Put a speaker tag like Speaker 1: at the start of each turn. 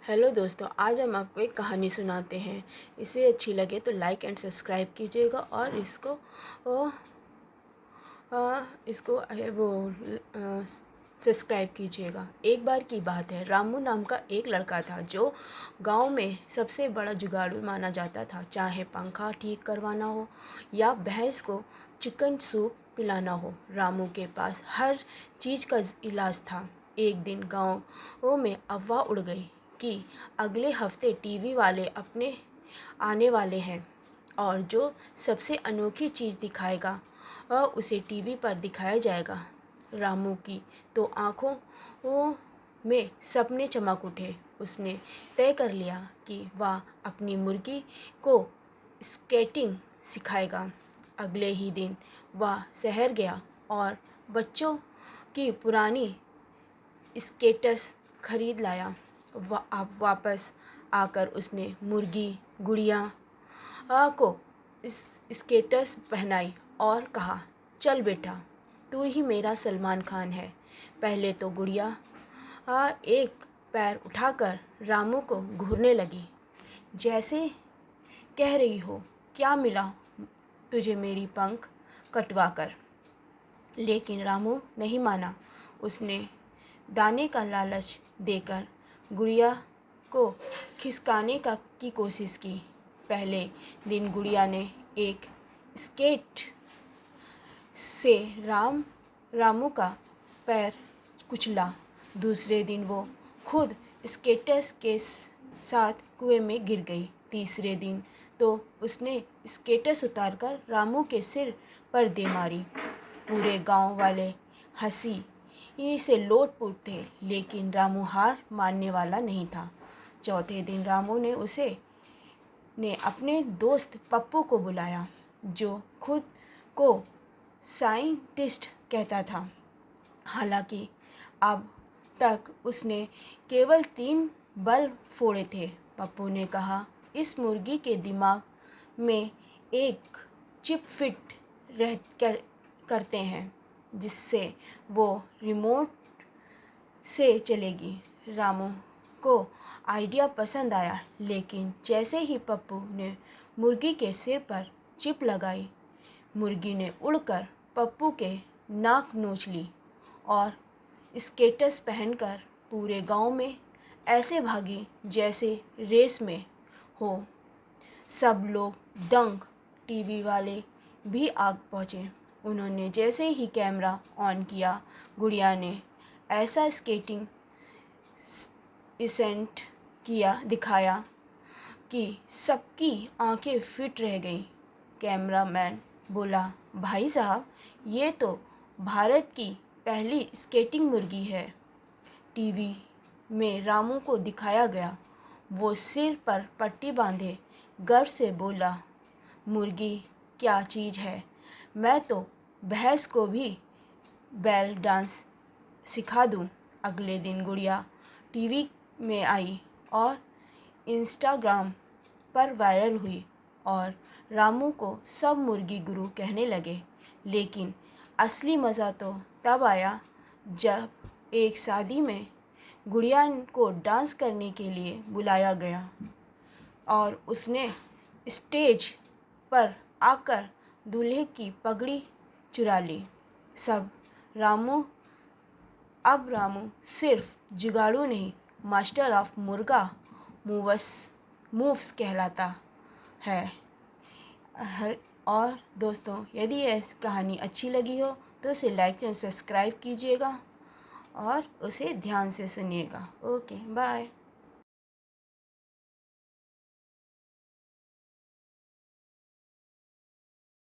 Speaker 1: Hello दोस्तों, आज हम आपको एक कहानी सुनाते हैं। इसे अच्छी लगे तो लाइक एंड सब्सक्राइब कीजिएगा और इसको सब्सक्राइब कीजिएगा। एक बार की बात है, रामू नाम का एक लड़का था जो गांव में सबसे बड़ा जुगाड़ू माना जाता था। चाहे पंखा ठीक करवाना हो या भैंस को चिकन सूप पिलाना हो, रामू के पास हर चीज़ का इलाज था। एक दिन गाँव में अफवाह उड़ गई कि अगले हफ्ते टीवी वाले अपने आने वाले हैं और जो सबसे अनोखी चीज़ दिखाएगा उसे टीवी पर दिखाया जाएगा। रामू की तो आँखों में सपने चमक उठे। उसने तय कर लिया कि वह अपनी मुर्गी को स्केटिंग सिखाएगा। अगले ही दिन वह शहर गया और बच्चों की पुरानी स्केटर्स खरीद लाया। अब वापस आकर उसने मुर्गी गुड़िया को स्केटर्स पहनाई और कहा, चल बेटा, तू ही मेरा सलमान खान है। पहले तो गुड़िया एक पैर उठाकर रामू को घूरने लगी, जैसे कह रही हो, क्या मिला तुझे मेरी पंख कटवा कर। लेकिन रामू नहीं माना। उसने दाने का लालच देकर गुड़िया को खिसकाने की कोशिश की। पहले दिन गुड़िया ने एक स्केट से रामू का पैर कुचला। दूसरे दिन वो खुद स्केटर्स के साथ कुएं में गिर गई। तीसरे दिन तो उसने स्केटर्स उतारकर रामू के सिर पर दे मारी। पूरे गांव वाले हंसी से लोटपोट थे, लेकिन रामू हार मानने वाला नहीं था। चौथे दिन रामू ने अपने दोस्त पप्पू को बुलाया, जो खुद को साइंटिस्ट कहता था। हालांकि अब तक उसने केवल 3 बल फोड़े थे। पप्पू ने कहा, इस मुर्गी के दिमाग में एक चिप फिट करते हैं जिससे वो रिमोट से चलेगी। रामू को आइडिया पसंद आया, लेकिन जैसे ही पप्पू ने मुर्गी के सिर पर चिप लगाई, मुर्गी ने उड़कर पप्पू के नाक नोच ली और स्केटर्स पहनकर पूरे गांव में ऐसे भागी जैसे रेस में हो। सब लोग दंग, टीवी वाले भी आग पहुँचे। उन्होंने जैसे ही कैमरा ऑन किया, गुड़िया ने ऐसा स्केटिंग इसेंट दिखाया कि सबकी आंखें फिट रह गईं। कैमरामैन बोला, भाई साहब, ये तो भारत की पहली स्केटिंग मुर्गी है। टीवी में रामू को दिखाया गया। वो सिर पर पट्टी बांधे गर्व से बोला, मुर्गी क्या चीज़ है, मैं तो भैंस को भी बेल डांस सिखा दूँ। अगले दिन गुड़िया टीवी में आई और इंस्टाग्राम पर वायरल हुई और रामू को सब मुर्गी गुरु कहने लगे। लेकिन असली मज़ा तो तब आया जब एक शादी में गुड़िया को डांस करने के लिए बुलाया गया और उसने स्टेज पर आकर दूल्हे की पगड़ी चुरा ली। अब रामू सिर्फ जुगाड़ू नहीं, मास्टर ऑफ मुर्गा मूव्स कहलाता है। और दोस्तों, यदि यह कहानी अच्छी लगी हो तो उसे लाइक एंड सब्सक्राइब कीजिएगा और उसे ध्यान से सुनिएगा। Okay, bye.